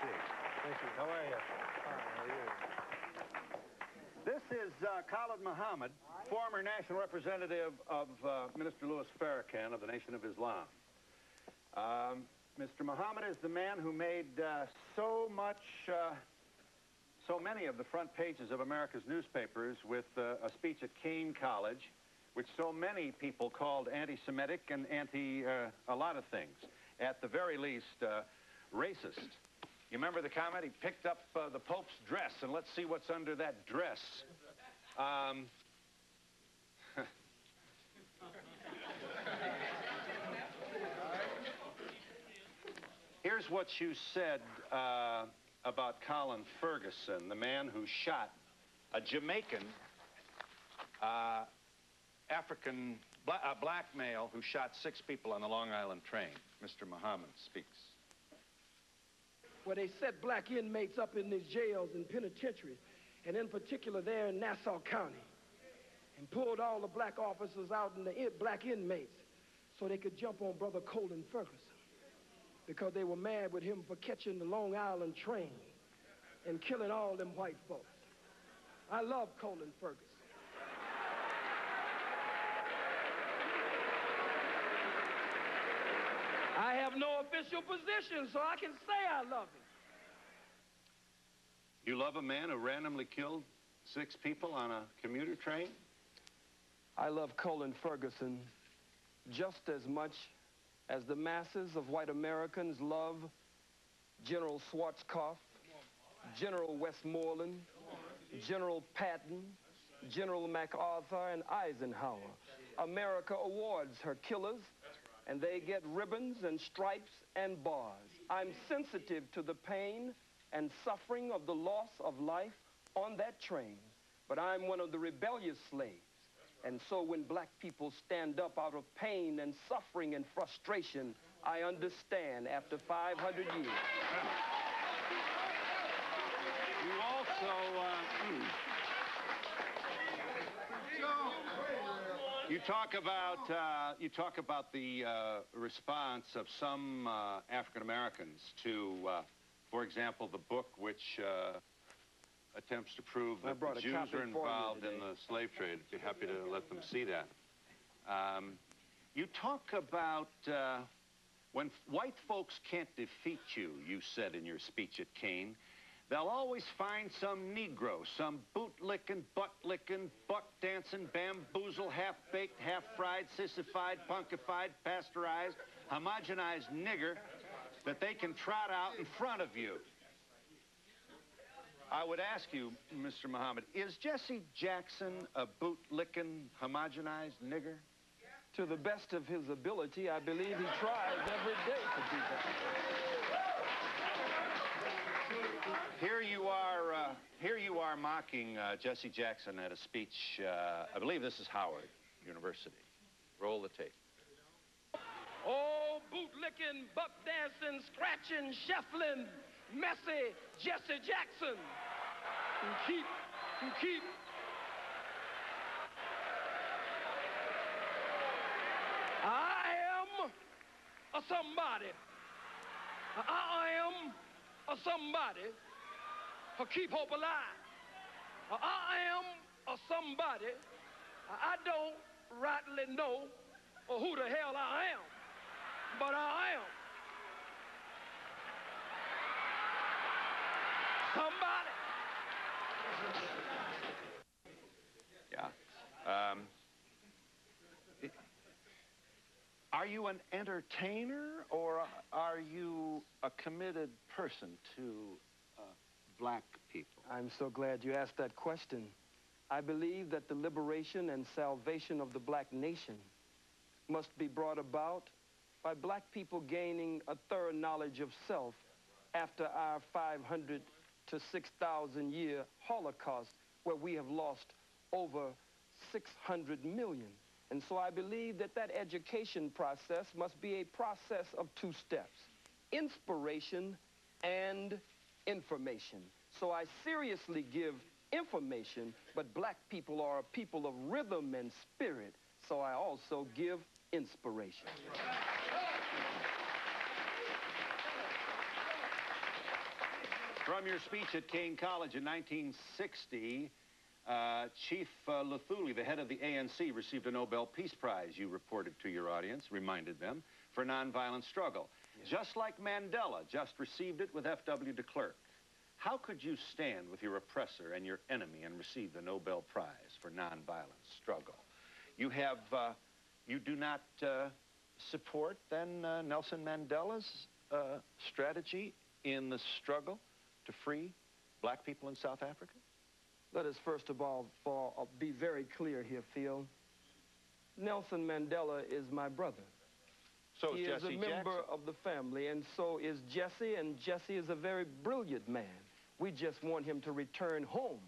seat. Thank you. How are you? How are you? This is Khalid Muhammad, former national representative of Minister Louis Farrakhan of the Nation of Islam. Mr. Muhammad is the man who made so many of the front pages of America's newspapers with a speech at Kane College, which so many people called anti-Semitic and a lot of things. At the very least, racist. You remember the comment? He picked up the Pope's dress, and let's see what's under that dress. Here's what you said about Colin Ferguson, the man who shot a Jamaican black male who shot 6 people on the Long Island train. Mr. Muhammad speaks. Where they set black inmates up in these jails and penitentiaries, and in particular there in Nassau County, and pulled all the black officers out and the black inmates so they could jump on Brother Colin Ferguson, because they were mad with him for catching the Long Island train and killing all them white folks. I love Colin Ferguson. I have no official position, so I can say I love him. You love a man who randomly killed 6 people on a commuter train? I love Colin Ferguson just as much as the masses of white Americans love General Schwarzkopf, General Westmoreland, General Patton, General MacArthur, and Eisenhower. America awards her killers, and they get ribbons and stripes and bars. I'm sensitive to the pain and suffering of the loss of life on that train, but I'm one of the rebellious slaves. And so when black people stand up out of pain and suffering and frustration, I understand after 500 years. You also, you talk about the response of some African Americans to, for example, the book which attempts to prove that the Jews are involved in the slave trade. I'd be happy to let them see that. You talk about when white folks can't defeat you, you said in your speech at Kane, they'll always find some Negro, some boot-licking, butt-licking, buck-dancing, bamboozle, half-baked, half-fried, sissified, punkified, pasteurized, homogenized nigger that they can trot out in front of you. I would ask you, Mr. Muhammad, is Jesse Jackson a boot-licking, homogenized nigger? To the best of his ability, I believe he tries every day to do that. Here you are mocking Jesse Jackson at a speech, I believe this is Howard University. Roll the tape. Oh, boot-licking, buck-dancing, scratching, shuffling, messy Jesse Jackson, who keep. I am a somebody. I am a somebody who keep hope alive. I am a somebody. I don't rightly know who the hell I am, but I am somebody. Yeah. Are you an entertainer, or are you a committed person to black people? I'm so glad you asked that question. I believe that the liberation and salvation of the black nation must be brought about by black people gaining a thorough knowledge of self after our 500 to 6,000 year Holocaust, where we have lost over 600 million. And so I believe that that education process must be a process of 2 steps: inspiration and information. So I seriously give information, but black people are a people of rhythm and spirit, so I also give inspiration. From your speech at Kane College in 1960, Chief Luthuli, the head of the ANC, received a Nobel Peace Prize, you reported to your audience, reminded them, for nonviolent struggle. Yes. Just like Mandela just received it with F.W. de Klerk. How could you stand with your oppressor and your enemy and receive the Nobel Prize for nonviolent struggle? You have, you do not support, then, Nelson Mandela's strategy in the struggle to free black people in South Africa? Let us first of all be very clear here, Phil. Nelson Mandela is my brother. So he is a member of the family, and so is Jesse, and Jesse is a very brilliant man. We just want him to return home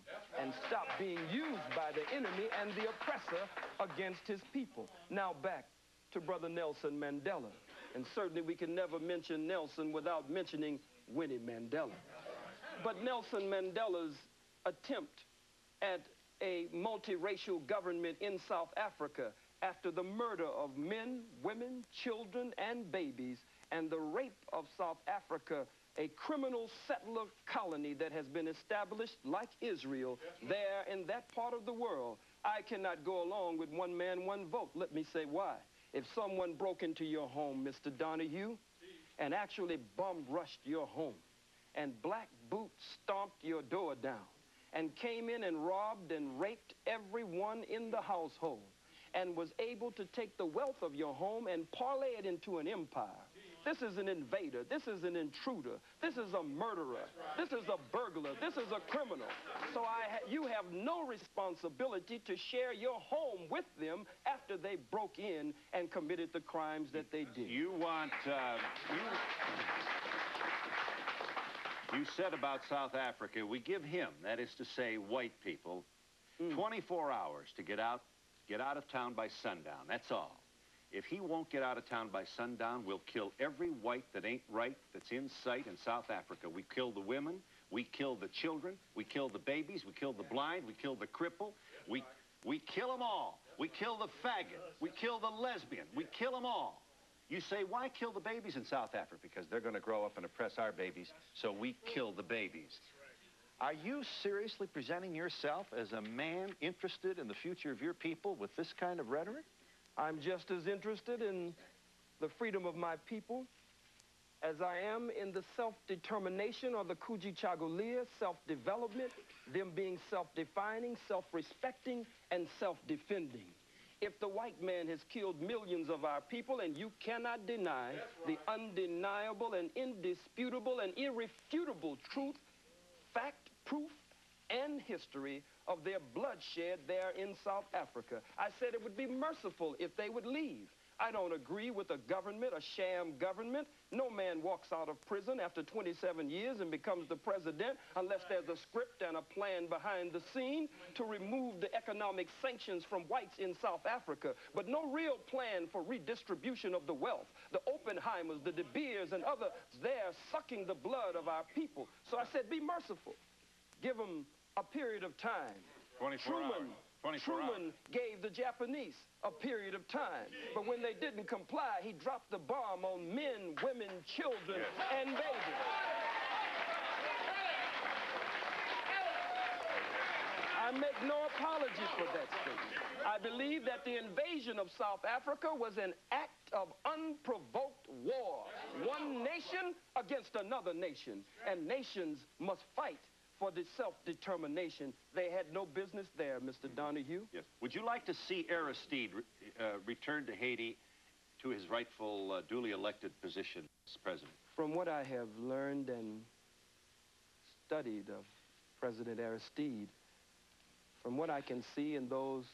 and stop being used by the enemy and the oppressor against his people. Now back to Brother Nelson Mandela. And certainly we can never mention Nelson without mentioning Winnie Mandela. But Nelson Mandela's attempt at a multiracial government in South Africa after the murder of men, women, children, and babies, and the rape of South Africa, a criminal settler colony that has been established like Israel there in that part of the world. I cannot go along with one man, one vote. Let me say why. If someone broke into your home, Mr. Donahue, and actually bomb-rushed your home, and Black Boot stomped your door down, and came in and robbed and raped everyone in the household, and was able to take the wealth of your home and parlay it into an empire. This is an invader. This is an intruder. This is a murderer. This is a burglar. This is a criminal. So you have no responsibility to share your home with them after they broke in and committed the crimes that they did. You want, you said about South Africa, we give him, that is to say white people, 24 hours to get out of town by sundown. That's all. If he won't get out of town by sundown, we'll kill every white that ain't right that's in sight in South Africa. We kill the women, we kill the children, we kill the babies, we kill the blind, we kill the cripple. We kill them all. We kill the faggot. We kill the lesbian. We kill them all. You say, why kill the babies in South Africa? Because they're going to grow up and oppress our babies, so we kill the babies. Are you seriously presenting yourself as a man interested in the future of your people with this kind of rhetoric? I'm just as interested in the freedom of my people as I am in the self-determination or the Kujichagulia, self-development, them being self-defining, self-respecting, and self-defending. If the white man has killed millions of our people, and you cannot deny the undeniable and indisputable and irrefutable truth, fact, proof, and history of their bloodshed there in South Africa. I said it would be merciful if they would leave. I don't agree with a government, a sham government. No man walks out of prison after 27 years and becomes the president unless there's a script and a plan behind the scene to remove the economic sanctions from whites in South Africa, but no real plan for redistribution of the wealth. The Oppenheimers, the De Beers, and others there sucking the blood of our people. So I said, be merciful. Give them a period of time. 24 hours. Truman gave the Japanese a period of time. But when they didn't comply, he dropped the bomb on men, women, children, and babies. I make no apology for that statement. I believe that the invasion of South Africa was an act of unprovoked war. One nation against another nation. And nations must fight for the self-determination. They had no business there, Mr. Donahue. Yes. Would you like to see Aristide return to Haiti to his rightful, duly elected position as president? From what I have learned and studied of President Aristide, from what I can see and those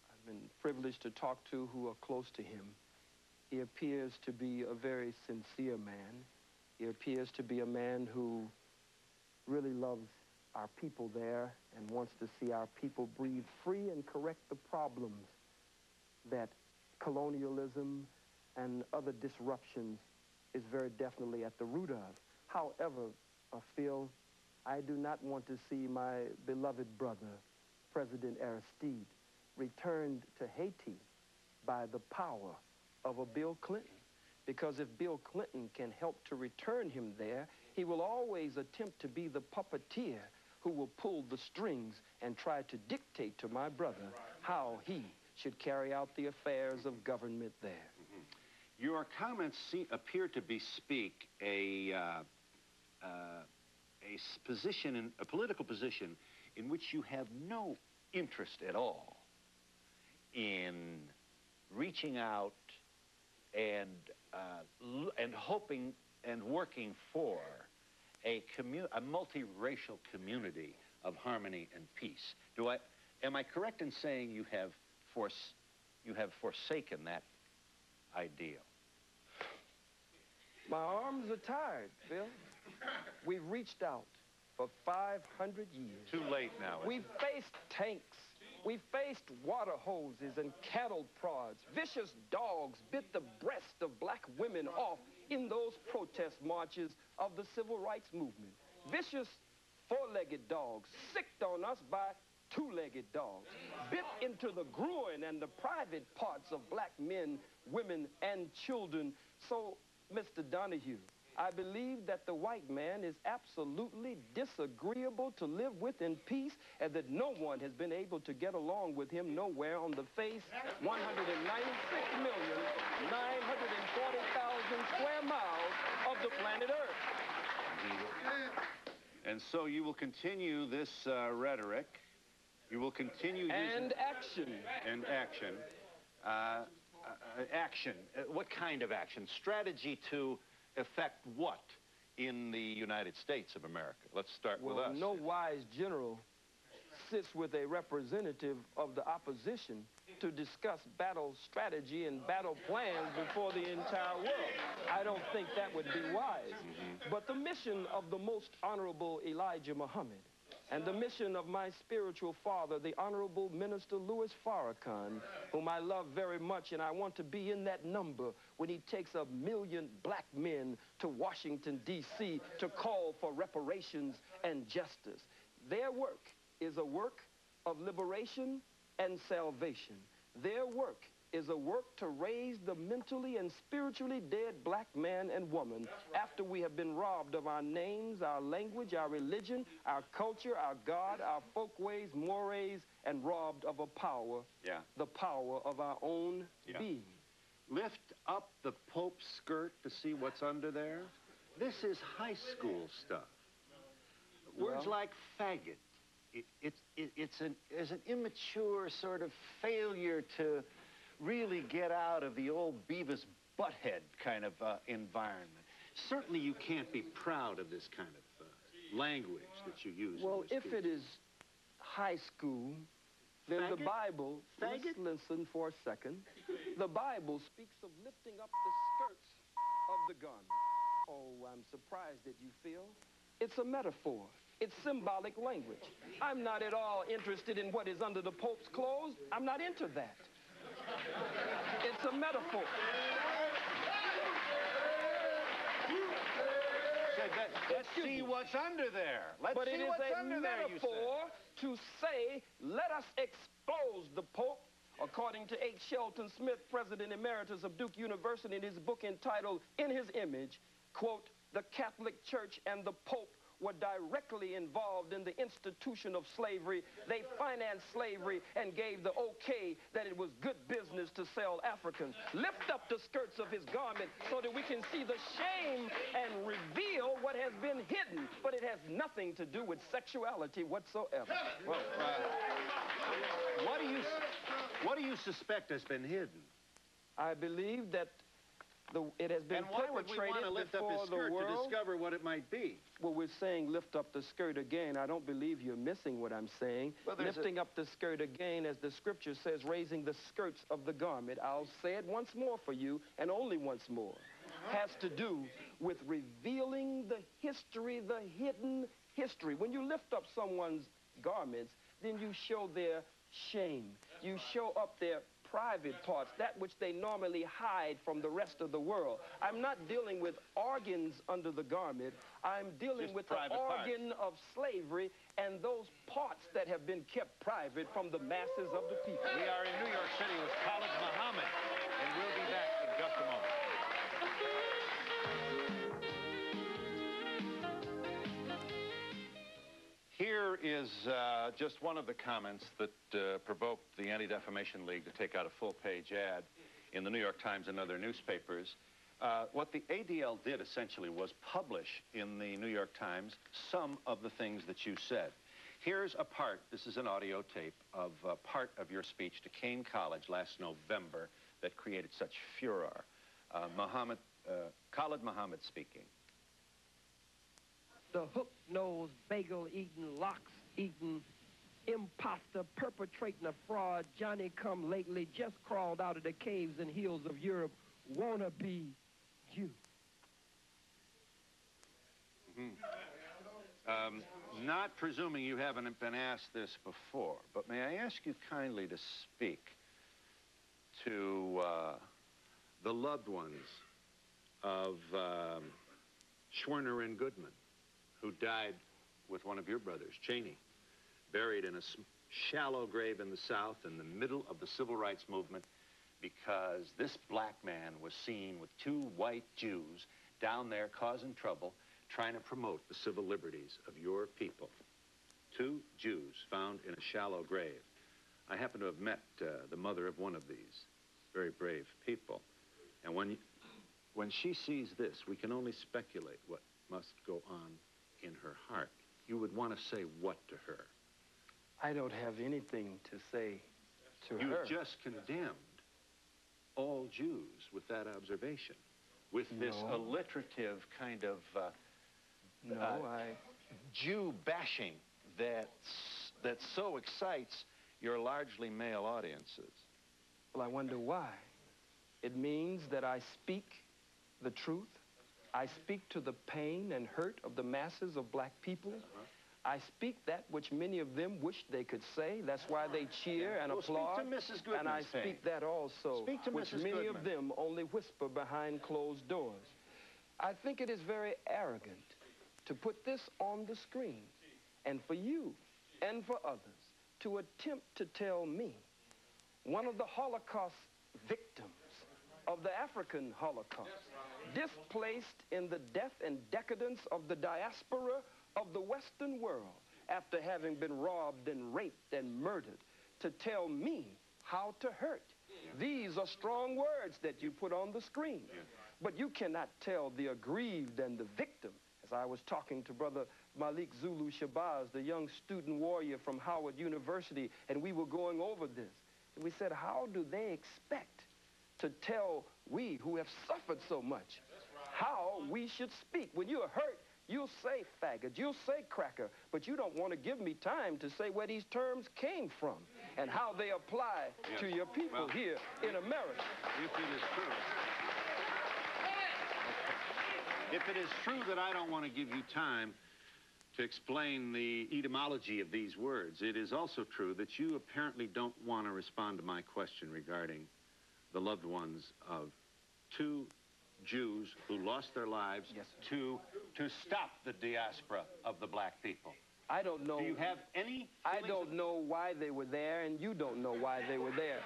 I've been privileged to talk to who are close to him, he appears to be a very sincere man. He appears to be a man who really loves our people there and wants to see our people breathe free and correct the problems that colonialism and other disruptions is very definitely at the root of. However, Phil, I do not want to see my beloved brother, President Aristide, returned to Haiti by the power of a Bill Clinton. Because if Bill Clinton can help to return him there, He will always attempt to be the puppeteer who will pull the strings and try to dictate to my brother how he should carry out the affairs of government there. Your comments appear to bespeak a political position in which you have no interest at all in reaching out and hoping and working for a multiracial community of harmony and peace. Am I correct in saying you have forsaken that ideal? My arms are tired, Phil. We've reached out for 500 years. Too late now. We've faced tanks. We faced water hoses and cattle prods. Vicious dogs bit the breast of black women off in those protest marches of the civil rights movement. Vicious four-legged dogs sicked on us by two-legged dogs, bit into the groin and the private parts of black men, women, and children. So, Mr. Donahue, I believe that the white man is absolutely disagreeable to live with in peace, and that no one has been able to get along with him nowhere on the face 196,940,000 square miles of the planet Earth. And so you will continue this rhetoric. You will continue using... And action. And action. Action. What kind of action? Strategy to affect what in the United States of America? Let's start with us. No wise general sits with a representative of the opposition to discuss battle strategy and battle plans before the entire world. I don't think that would be wise. But the mission of the most honorable Elijah Muhammad and the mission of my spiritual father, the Honorable Minister Louis Farrakhan, whom I love very much, and I want to be in that number when he takes 1 million black men to Washington, D.C. to call for reparations and justice. Their work is a work of liberation and salvation. Their work is a work to raise the mentally and spiritually dead black man and woman after we have been robbed of our names, our language, our religion, our culture, our God, our folkways, mores, and robbed of a power, the power of our own being. Lift up the Pope's skirt to see what's under there. This is high school stuff. Words like faggot. It's an immature sort of failure to really get out of the old Beavis Butthead kind of environment. Certainly you can't be proud of this kind of language that you use. Well, if it is high school, then the Bible, let's listen for a second. The Bible speaks of lifting up the skirts of the garment. Oh, I'm surprised that you feel. It's a metaphor. It's symbolic language. I'm not at all interested in what is under the Pope's clothes. I'm not into that. It's a metaphor. Let's see what's under there. But it is a metaphor to say, let us expose the Pope, according to H. Shelton Smith, President Emeritus of Duke University, in his book entitled, In His Image, quote, the Catholic Church and the Pope were directly involved in the institution of slavery. They financed slavery and gave the okay that it was good business to sell Africans. Lift up the skirts of his garment so that we can see the shame and reveal what has been hidden. But it has nothing to do with sexuality whatsoever. Well, what do you suspect has been hidden? I believe that it has been perpetrated before the world. And why would we want to lift up his skirt to discover what it might be? Well, we're saying lift up the skirt again. I don't believe you're missing what I'm saying. Well, lifting up the skirt again, as the scripture says, raising the skirts of the garment. I'll say it once more for you, and only once more. Has to do with revealing the history, the hidden history. When you lift up someone's garments, then you show their shame. You show up their private parts, that which they normally hide from the rest of the world. I'm not dealing with organs under the garment. I'm dealing with the organ of slavery and those parts that have been kept private from the masses of the people. We are in New York City with Khalid Muhammad, and we'll be back in just a moment. is just one of the comments that provoked the Anti-Defamation League to take out a full-page ad in the New York Times and other newspapers. What the ADL did essentially was publish in the New York Times some of the things that you said. Here's a part, this is an audio tape, of part of your speech to Kane College last November that created such furor. Khalid Muhammad speaking. The hook-nosed, bagel-eating, locks-eating, imposter perpetrating a fraud, Johnny-come-lately, just crawled out of the caves and hills of Europe, wannabe Jew. Not presuming you haven't been asked this before, but may I ask you kindly to speak to the loved ones of Schwerner and Goodman, who died with one of your brothers, Cheney, buried in a shallow grave in the South in the middle of the Civil Rights Movement because this black man was seen with two white Jews down there causing trouble, trying to promote the civil liberties of your people. Two Jews found in a shallow grave. I happen to have met the mother of one of these very brave people. And when she sees this, we can only speculate what must go on in her heart. You would want to say what to her? I don't have anything to say to her. You just condemned all Jews with that observation, with this alliterative kind of Jew bashing that so excites your largely male audiences. Well, I wonder why. It means that I speak the truth. I speak to the pain and hurt of the masses of black people. I speak that which many of them wish they could say. That's why they cheer and applaud. Speak to Mrs. Goodman. And I speak that also, which many of them only whisper behind closed doors. I think it is very arrogant to put this on the screen, and for you and for others to attempt to tell me, one of the Holocaust victims of the African Holocaust, displaced in the death and decadence of the diaspora of the Western world after having been robbed and raped and murdered, to tell me how to hurt. These are strong words that you put on the screen, but you cannot tell the aggrieved and the victim. As I was talking to Brother Malik Zulu Shabazz, the young student warrior from Howard University, and we were going over this. And we said, how do they expect to tell we who have suffered so much how we should speak? When you're hurt, you'll say faggot, you'll say cracker, but you don't want to give me time to say where these terms came from and how they apply to your people here in America. If it is true that I don't want to give you time to explain the etymology of these words, it is also true that you apparently don't want to respond to my question regarding the loved ones of two Jews who lost their lives to stop the diaspora of the black people. I don't know. Do you have any? I don't know why they were there, and you don't know why they were there.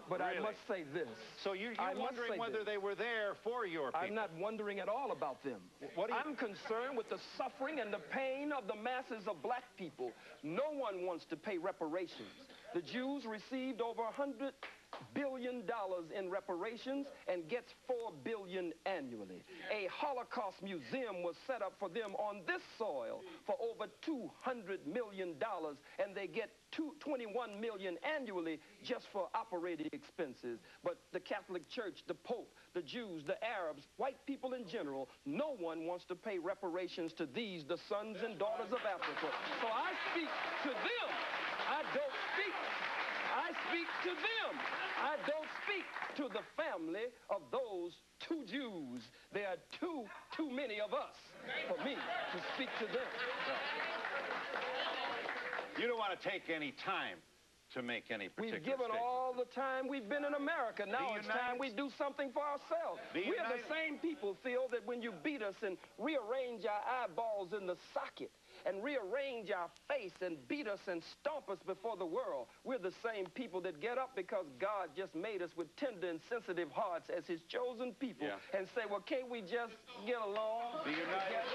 But really? I must say this. So you're wondering whether they were there for your people? I'm not wondering at all about them. I'm concerned with the suffering and the pain of the masses of black people. No one wants to pay reparations. The Jews received over $100 billion in reparations and gets $4 billion annually. A Holocaust museum was set up for them on this soil for over $200 million, and they get $21 million annually just for operating expenses. But the Catholic Church, the Pope, the Jews, the Arabs, white people in general, no one wants to pay reparations to these, the sons and daughters of Africa. So I speak to them. I speak to them. I don't speak to the family of those two Jews. There are too many of us for me to speak to them. You don't want to take any time to make any particular We've given statement. all the time we've been in America. Now it's time we do something for ourselves. We are the same people, Phil, that when you beat us and rearrange our eyeballs in the socket and rearrange our face and beat us and stomp us before the world, we're the same people that get up because God just made us with tender and sensitive hearts as his chosen people and say, well, can't we just get along? Be united.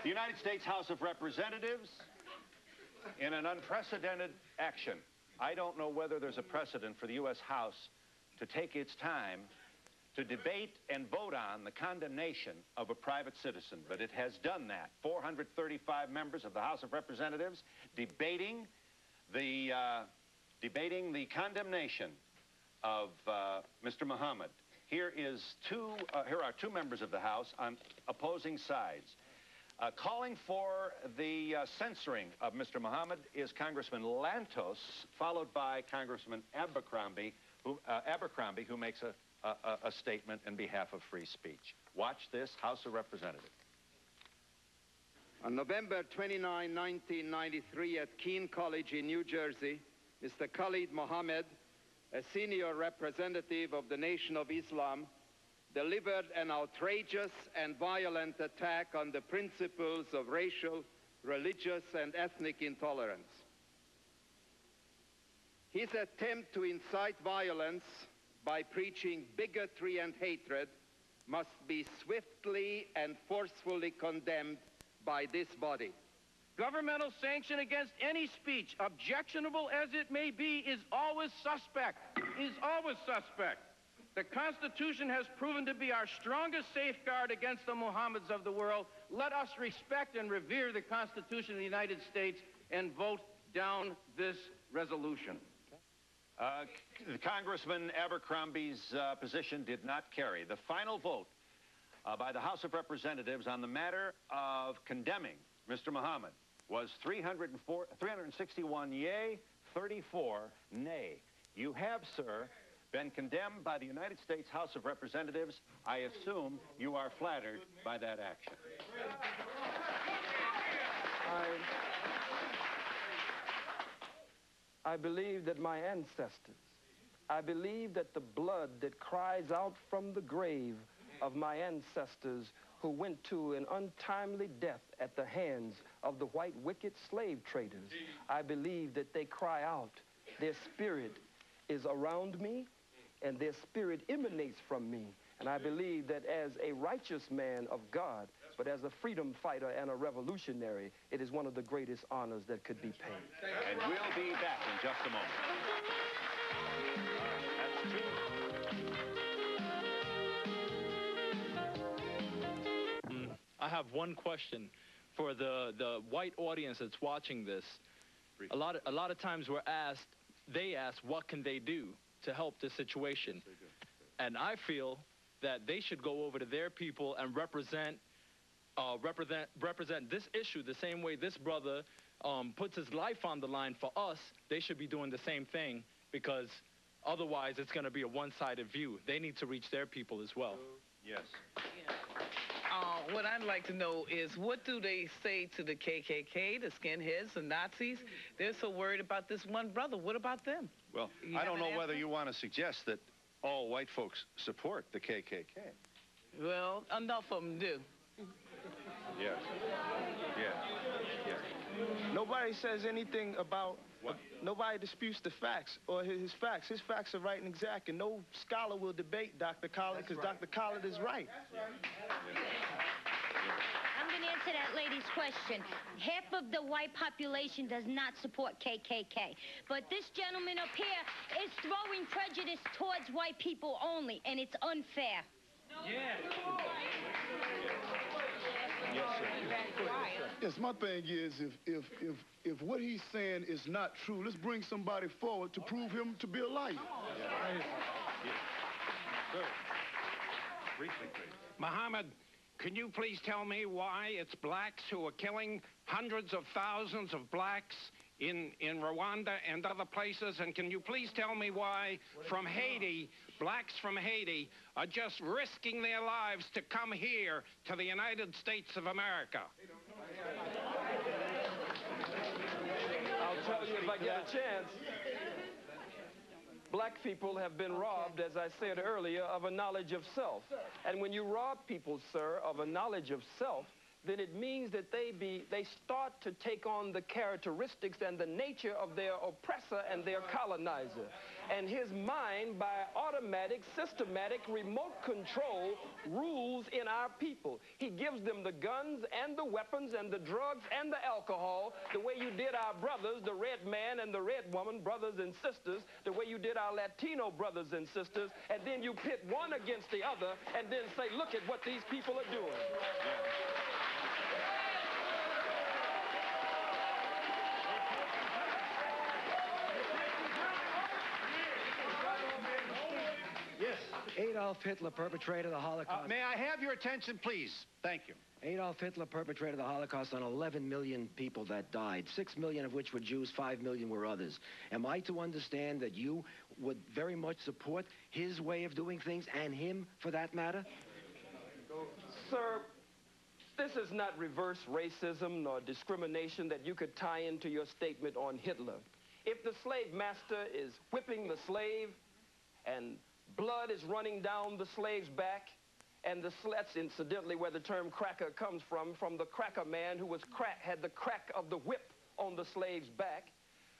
The United States House of Representatives, in an unprecedented action. I don't know whether there's a precedent for the U.S. House to take its time to debate and vote on the condemnation of a private citizen, but it has done that. 435 members of the House of Representatives debating the condemnation of Mr. Muhammad. Here are two members of the House on opposing sides. Calling for the censoring of Mr. Muhammad is Congressman Lantos, followed by Congressman Abercrombie, who makes a statement in behalf of free speech. Watch this, House of Representatives. On November 29, 1993, at Keene College in New Jersey, Mr. Khalid Mohammed, a senior representative of the Nation of Islam, delivered an outrageous and violent attack on the principles of racial, religious, and ethnic intolerance. His attempt to incite violence by preaching bigotry and hatred must be swiftly and forcefully condemned by this body. Governmental sanction against any speech, objectionable as it may be, is always suspect. The Constitution has proven to be our strongest safeguard against the Mohammeds of the world. Let us respect and revere the Constitution of the United States and vote down this resolution. Congressman Abercrombie's position did not carry. The final vote by the House of Representatives on the matter of condemning Mr. Muhammad was 361 yea, 34 nay. You have, sir, been condemned by the United States House of Representatives. I assume you are flattered by that action. I believe that my ancestors, I believe that the blood that cries out from the grave of my ancestors who went to an untimely death at the hands of the white wicked slave traders, I believe that they cry out. Their spirit is around me, and their spirit emanates from me. And I believe that as a righteous man of God, but as a freedom fighter and a revolutionary, it is one of the greatest honors that could be paid. And we'll be back in just a moment. I have one question for the white audience that's watching this. A lot of times they ask, what can they do to help this situation? And I feel that they should go over to their people and represent this issue the same way this brother puts his life on the line for us. They should be doing the same thing, because otherwise it's going to be a one-sided view. They need to reach their people as well. Yes. What I'd like to know is, what do they say to the KKK, the skinheads, the Nazis? They're so worried about this one brother. What about them? Well, I don't know whether you want to suggest that all white folks support the KKK. Well, enough of them do. Yes. Yes. Yes. Nobody says anything about, nobody disputes the facts or his facts. His facts are right and exact, and no scholar will debate Dr. Khalid, because Dr. Khalid is right. I'm going to answer that lady's question. Half of the white population does not support KKK. But this gentleman up here is throwing prejudice towards white people only, and it's unfair. Yeah. Yes, sir. Yes, my thing is, if what he's saying is not true, let's bring somebody forward to prove him to be a liar. Briefly, please. Muhammad, can you please tell me why it's blacks who are killing hundreds of thousands of blacks in Rwanda and other places? And can you please tell me why from Haiti, blacks from Haiti are just risking their lives to come here to the United States of America? I'll tell you if I get a chance. Black people have been robbed, as I said earlier, of a knowledge of self. And when you rob people, sir, of a knowledge of self, then it means that they start to take on the characteristics and the nature of their oppressor and their colonizer. And his mind, by automatic, systematic, remote control, rules in our people. He gives them the guns and the weapons and the drugs and the alcohol, the way you did our brothers, the red man and the red woman, brothers and sisters, the way you did our Latino brothers and sisters, and then you pit one against the other and then say, look at what these people are doing. Yes. Adolf Hitler perpetrated the Holocaust. May I have your attention, please? Thank you. Adolf Hitler perpetrated the Holocaust on 11 million people that died, 6 million of which were Jews, 5 million were others. Am I to understand that you would very much support his way of doing things, and him, for that matter? Sir, this is not reverse racism nor discrimination that you could tie into your statement on Hitler. If the slave master is whipping the slave and blood is running down the slave's back, and that's incidentally where the term cracker comes from the cracker man who had the crack of the whip on the slave's back.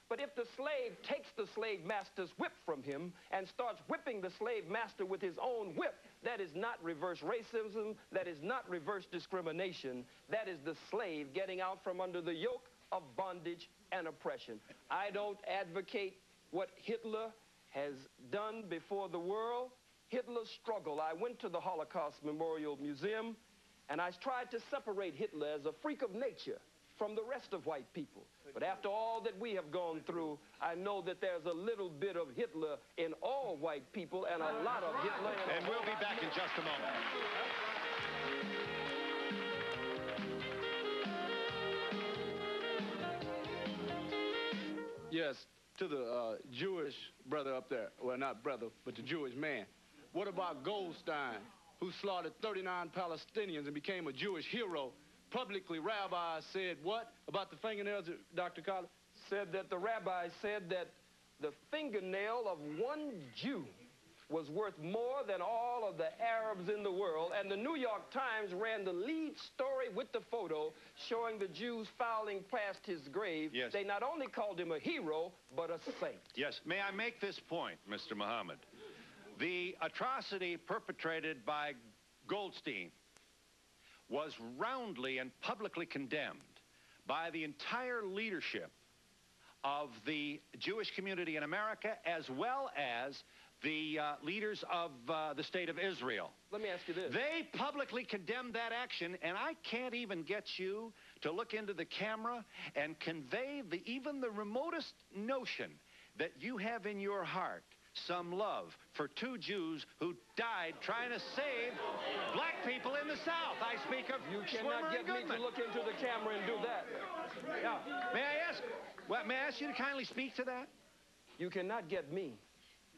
But if the slave takes the slave master's whip from him and starts whipping the slave master with his own whip, that is not reverse racism, that is not reverse discrimination, that is the slave getting out from under the yoke of bondage and oppression. I don't advocate what Hitler has done before the world. Hitler's struggle. I went to the Holocaust Memorial Museum and I tried to separate Hitler as a freak of nature from the rest of white people. But after all that we have gone through, I know that there's a little bit of Hitler in all white people and a lot of Hitler in And we'll be back in just a moment. Yes, to the Jewish brother up there. Well, not brother, but the Jewish man. What about Goldstein, who slaughtered 39 Palestinians and became a Jewish hero? Publicly, rabbis said what about the fingernails, Dr. Khalid? Said that the rabbi said that the fingernail of one Jew was worth more than all of the Arabs in the world, and the New York Times ran the lead story with the photo showing the Jews fouling past his grave. Yes. They not only called him a hero, but a saint. Yes. May I make this point, Mr. Muhammad? The atrocity perpetrated by Goldstein was roundly and publicly condemned by the entire leadership of the Jewish community in America, as well as the leaders of the state of Israel. Let me ask you this. They publicly condemned that action, and I can't even get you to look into the camera and convey even the remotest notion that you have in your heart some love for two Jews who died trying to save black people in the South. I speak of You cannot get me to look into the camera and do that. Yeah. May I ask you to kindly speak to that? You cannot get me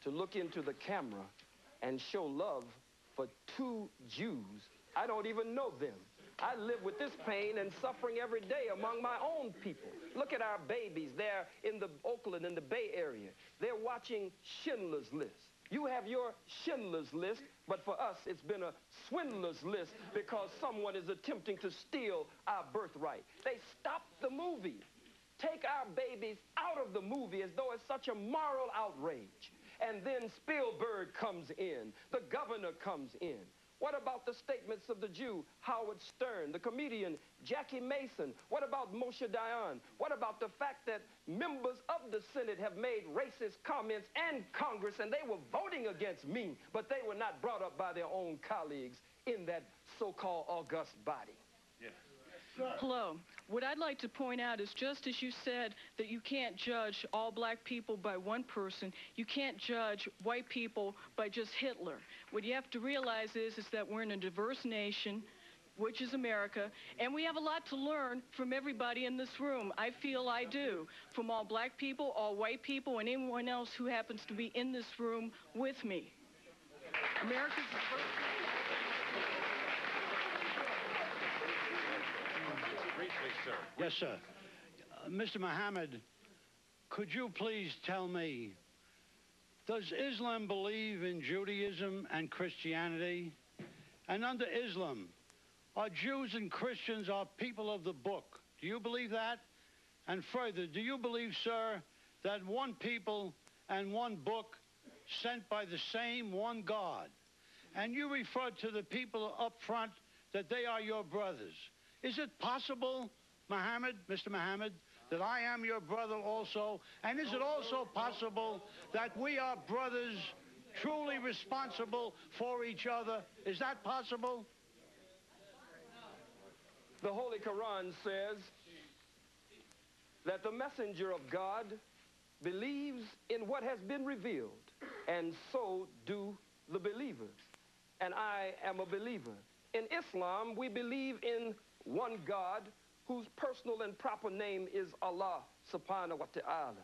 to look into the camera and show love for two Jews. I don't even know them. I live with this pain and suffering every day among my own people. Look at our babies. They're in the Oakland, in the Bay Area. They're watching Schindler's List. You have your Schindler's List, but for us, it's been a swindler's list because someone is attempting to steal our birthright. They stopped the movie. Take our babies out of the movie as though it's such a moral outrage. And then Spielberg comes in. The governor comes in. What about the statements of the Jew, Howard Stern, the comedian, Jackie Mason? What about Moshe Dayan? What about the fact that members of the Senate have made racist comments and Congress, and they were voting against me, but they were not brought up by their own colleagues in that so-called august body? Yeah. Hello. What I'd like to point out is just as you said that you can't judge all black people by one person, you can't judge white people by just Hitler. What you have to realize is that we're in a diverse nation, which is America, and we have a lot to learn from everybody in this room. I feel I do, from all black people, all white people, and anyone else who happens to be in this room with me. America's diverse. Briefly, sir. Yes, sir. Mr. Muhammad, could you please tell me, does Islam believe in Judaism and Christianity? And under Islam, are Jews and Christians are people of the book? Do you believe that? And further, do you believe, sir, that one people and one book sent by the same one God. And you referred to the people up front that they are your brothers. Is it possible, Muhammad, Mr. Muhammad, that I am your brother also? And is it also possible that we are brothers truly responsible for each other? Is that possible? The Holy Quran says that the messenger of God believes in what has been revealed, and so do the believers. And I am a believer. In Islam, we believe in one God whose personal and proper name is Allah subhanahu wa ta'ala.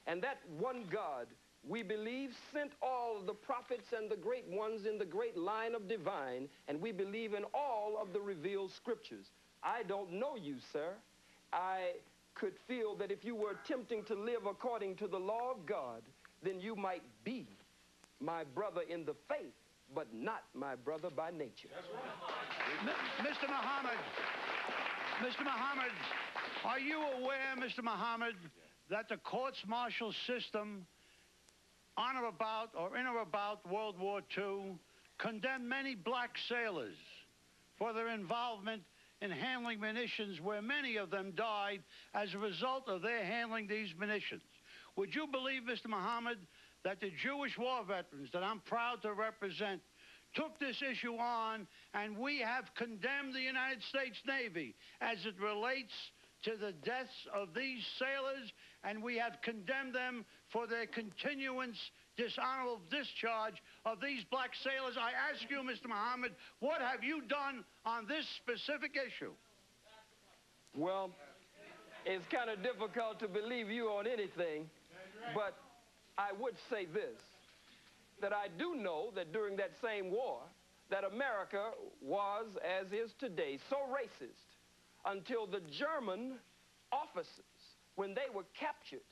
And that one God, we believe, sent all the prophets and the great ones in the great line of divine, and we believe in all of the revealed scriptures. I don't know you, sir. I could feel that if you were attempting to live according to the law of God, then you might be my brother in the faith, but not my brother by nature. Mr. Muhammad, are you aware, Mr. Muhammad, that the courts-martial system on or about or in or about World War II condemned many black sailors for their involvement in handling munitions, where many of them died as a result of their handling these munitions? Would you believe, Mr. Muhammad, that the Jewish war veterans that I'm proud to represent took this issue on, and we have condemned the United States Navy as it relates to the deaths of these sailors, and we have condemned them for their continuance, dishonorable discharge of these black sailors? I ask you, Mr. Muhammad, what have you done on this specific issue? Well, it's kind of difficult to believe you on anything, but I would say this, that I do know that during that same war, that America was, as is today, so racist until the German officers, when they were captured,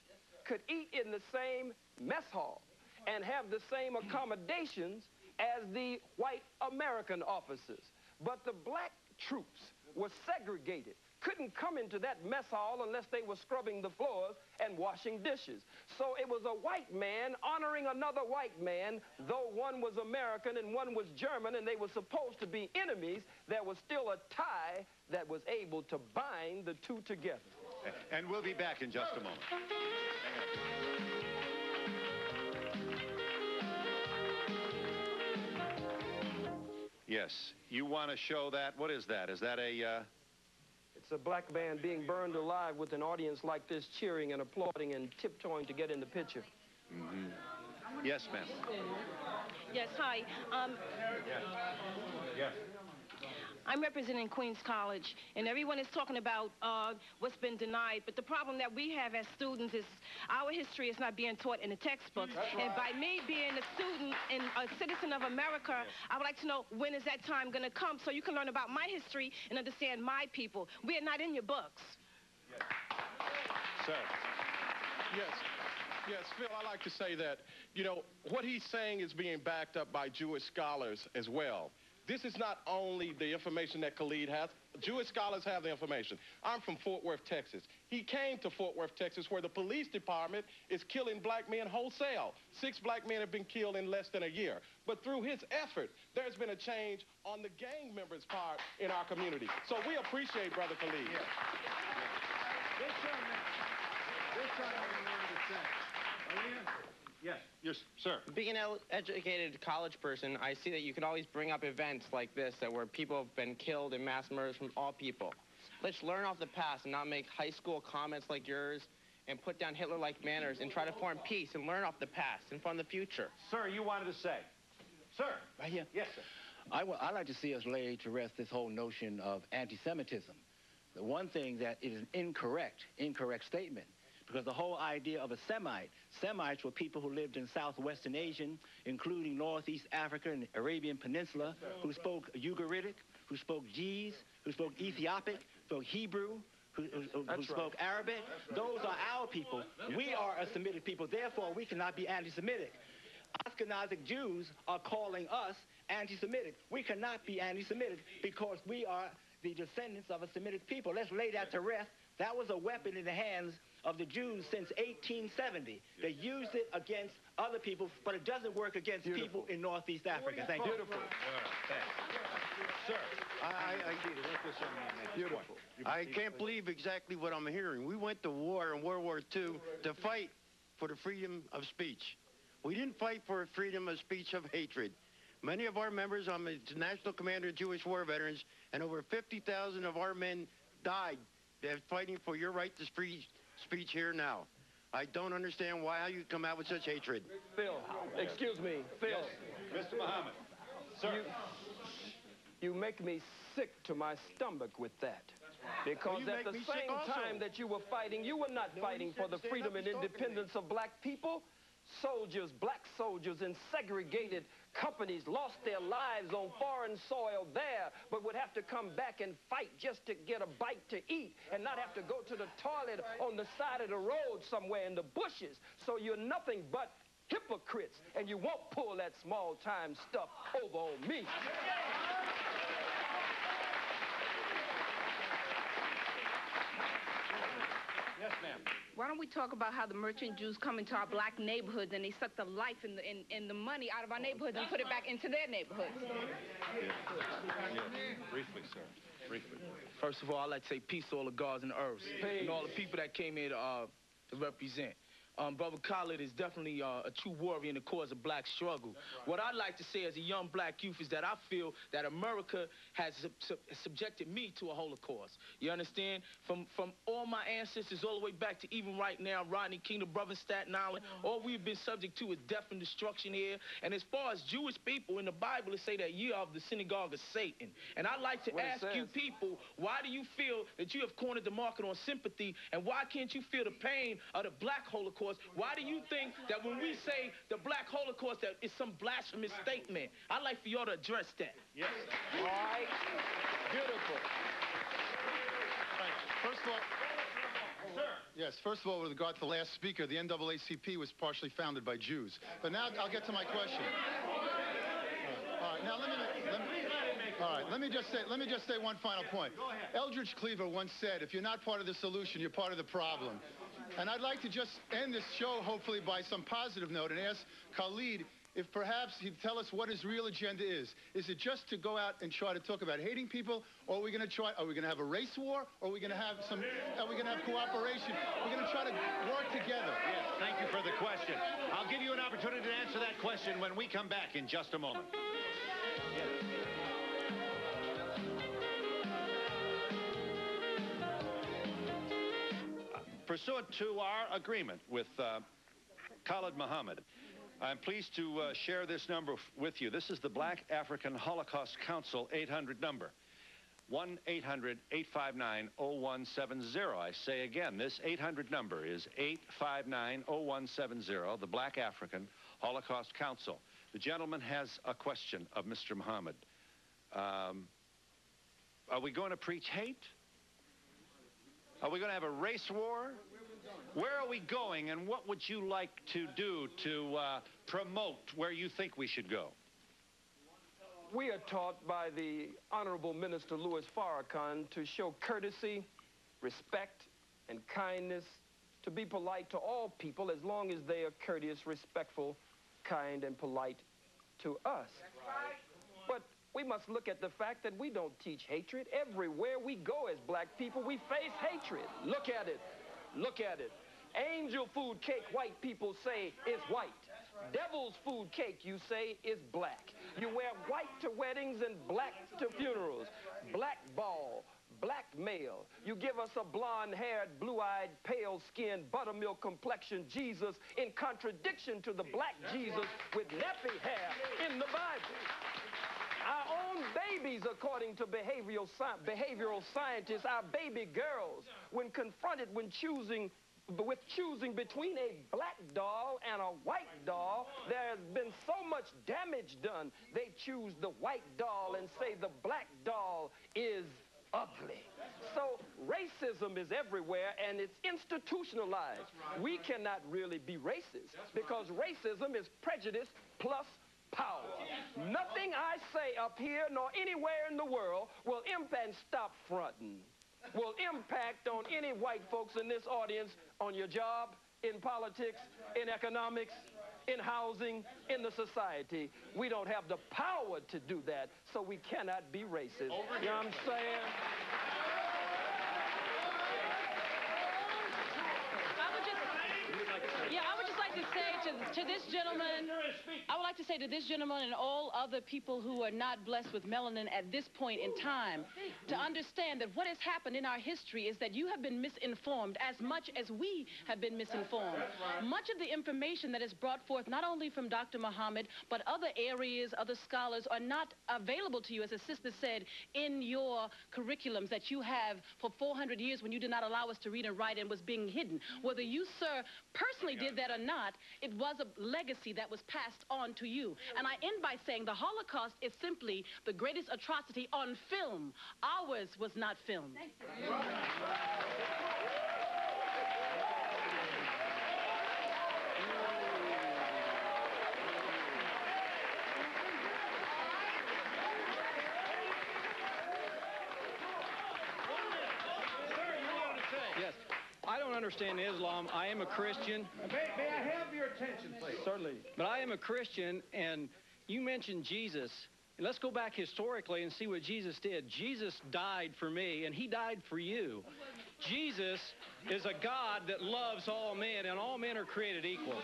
could eat in the same mess hall and have the same accommodations as the white American officers. But the black troops were segregated, couldn't come into that mess hall unless they were scrubbing the floors and washing dishes. So it was a white man honoring another white man, though one was American and one was German, and they were supposed to be enemies. There was still a tie that was able to bind the two together. And we'll be back in just a moment. Yes, you want to show that? What is that? Is that a... It's a black man being burned alive with an audience like this cheering and applauding and tiptoeing to get in the picture. Mm-hmm. Yes, ma'am. Yes, hi. Yes. I'm representing Queens College, and everyone is talking about what's been denied, but the problem that we have as students is our history is not being taught in the textbooks. Right. And by me being a student and a citizen of America, I would like to know, when is that time going to come so you can learn about my history and understand my people? We are not in your books. Yes. Sir. Yes, Phil, I like to say that, you know, what he's saying is being backed up by Jewish scholars as well. This is not only the information that Khalid has. Jewish scholars have the information. I'm from Fort Worth, Texas. He came to Fort Worth, Texas, where the police department is killing black men wholesale. 6 black men have been killed in less than a year. But through his effort, there's been a change on the gang members' part in our community. So we appreciate Brother Khalid. Yes. Yes, sir. Being an educated college person, I see that you can always bring up events like this, where people have been killed in mass murders from all people. Let's learn off the past and not make high school comments like yours and put down Hitler-like manners and try to form peace and learn off the past and form the future. Sir, you wanted to say. Sir. Right here. Yes, sir. I'd like to see us lay to rest this whole notion of anti-Semitism. The one thing that it is an incorrect statement. Because the whole idea of a Semite, Semites were people who lived in southwestern Asia, including northeast Africa and the Arabian Peninsula, who spoke Ugaritic, who spoke Ge'ez, who spoke Ethiopic, spoke Hebrew, who spoke Arabic. Those are our people. We are a Semitic people. Therefore, we cannot be anti-Semitic. Ashkenazic Jews are calling us anti-Semitic. We cannot be anti-Semitic because we are the descendants of a Semitic people. Let's lay that to rest. That was a weapon in the hands of the Jews since 1870. They used it against other people, but it doesn't work against people in Northeast Africa. Thank you. Beautiful. Sir, I can't believe exactly what I'm hearing. We went to war in World War II to fight for the freedom of speech. We didn't fight for freedom of speech of hatred. Many of our members, I'm the National Commander of Jewish War Veterans, and over 50,000 of our men died fighting for your right to free speech here now. I don't understand how you come out with such hatred. Phil, excuse me, Phil. Yes. Mr. Muhammad. Sir. You make me sick to my stomach with that. Because at the same time that you were fighting, you were not fighting for the freedom and independence of black people. Soldiers, black soldiers in segregated companies lost their lives on foreign soil there, but would have to come back and fight just to get a bite to eat and not have to go to the toilet on the side of the road somewhere in the bushes. So you're nothing but hypocrites, and you won't pull that small-time stuff over on me. Yes, ma'am. Why don't we talk about how the merchant Jews come into our black neighborhoods and they suck the life and the money out of our neighborhoods and put it back into their neighborhoods? Briefly, sir. Briefly. First of all, I'd like to say peace to all the gods and the earths and all the people that came here to represent. Brother Khalid is definitely a true warrior in the cause of black struggle. What I'd like to say as a young black youth is that I feel that America has subjected me to a Holocaust. You understand? From all my ancestors all the way back to even right now, Rodney King, the brother Staten Island, all we've been subject to is death and destruction here. And as far as Jewish people, in the Bible, it say that ye are of the synagogue of Satan. And I'd like to ask you people, why do you feel that you have cornered the market on sympathy, and why can't you feel the pain of the black Holocaust? Why do you think that when we say the black Holocaust that it's some blasphemous statement? I'd like for y'all to address that. Yes. All right. Beautiful. First of all, yes, first of all, with regard to the last speaker, the NAACP was partially founded by Jews. But now I'll get to my question. All right, now let me just say one final point. Eldridge Cleaver once said, if you're not part of the solution, you're part of the problem. And I'd like to just end this show, hopefully, by some positive note and ask Khalid if perhaps he'd tell us what his real agenda is. Is it just to go out and try to talk about hating people, or are we going to have a race war, or are we going to have cooperation? We're going to try to work together. Yes, thank you for the question. I'll give you an opportunity to answer that question when we come back in just a moment. Pursuant to our agreement with Khalid Muhammad, I'm pleased to share this number with you. This is the Black African Holocaust Council 800 number, 1-800-859-0170. I say again, this 800 number is 859-0170, the Black African Holocaust Council. The gentleman has a question of Mr. Muhammad. Are we going to preach hate? Are we going to have a race war? Where are we going, and what would you like to do to promote where you think we should go? We are taught by the Honorable Minister Louis Farrakhan to show courtesy, respect, and kindness, to be polite to all people as long as they are courteous, respectful, kind, and polite to us. But we must look at the fact that we don't teach hatred. Everywhere we go as black people, we face hatred. Look at it. Look at it. Angel food cake, white people say, is white. Devil's food cake, you say, is black. You wear white to weddings and black to funerals. Black ball, black male. You give us a blonde-haired, blue-eyed, pale-skinned, buttermilk complexion Jesus in contradiction to the black Jesus with nappy hair in the Bible. Our own babies, according to behavioral scientists, our baby girls, when confronted with choosing between a black doll and a white doll, there has been so much damage done, they choose the white doll and say the black doll is ugly. So racism is everywhere, and it's institutionalized. We cannot really be racist because racism is prejudice plus power. Nothing I say up here nor anywhere in the world will imp and stop fronting. will impact on any white folks in this audience on your job, in politics, in economics, in housing, in the society. We don't have the power to do that, so we cannot be racist. You know what I'm saying? I would just like to say to this gentleman, I would like to say to this gentleman and all other people who are not blessed with melanin at this point in time, to understand that what has happened in our history is that you have been misinformed as much as we have been misinformed. Much of the information that is brought forth, not only from Dr. Muhammad, but other areas, other scholars, are not available to you, as a sister said, in your curriculums that you have for 400 years when you did not allow us to read and write and was being hidden. Whether you, sir, personally did that or not, it was a legacy that was passed on to you. And I end by saying the Holocaust is simply the greatest atrocity on film. Ours was not filmed. Thank you. Yes. I don't understand Islam. I am a Christian. May I have your attention, please? Certainly. But I am a Christian, and you mentioned Jesus. And let's go back historically and see what Jesus did. Jesus died for me, and he died for you. Jesus is a God that loves all men, and all men are created equal.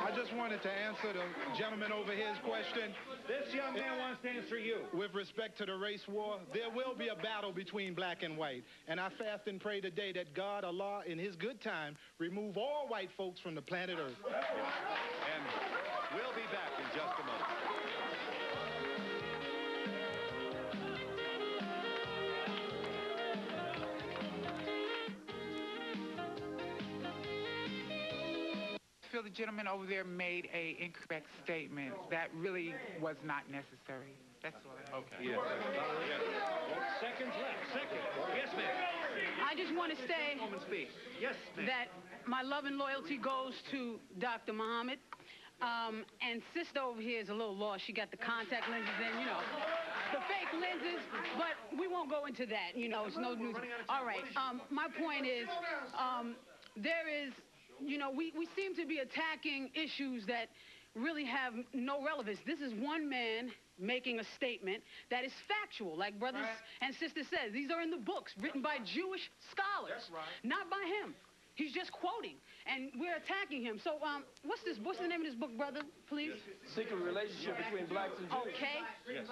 I just wanted to answer the gentleman over here's question. This young man wants to answer you. With respect to the race war, there will be a battle between black and white. And I fast and pray today that God, Allah, in his good time, remove all white folks from the planet Earth. And we'll be back in just a moment. I feel the gentleman over there made an incorrect statement. That really was not necessary. That's all. Okay. Yes. Seconds left. Second. Yes, ma'am. I just want to say Yes, ma'am. that my love and loyalty goes to Dr. Muhammad. And sister over here is a little lost. She got the contact lenses in, you know, the fake lenses, but we won't go into that. You know, it's no news. All right. My point is, there is, you know, we seem to be attacking issues that really have no relevance. This is one man making a statement that is factual, like brothers and sisters said. These are in the books written by Jewish scholars, not by him. He's just quoting, and we're attacking him. So, what's the name of this book, brother, please? Secret Relationship Between Blacks and Jews. Okay. Yes.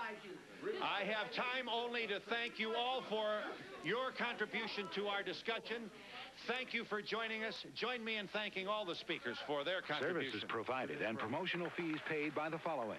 I have time only to thank you all for your contribution to our discussion. Thank you for joining us. Join me in thanking all the speakers for their contribution. Services provided and promotional fees paid by the following.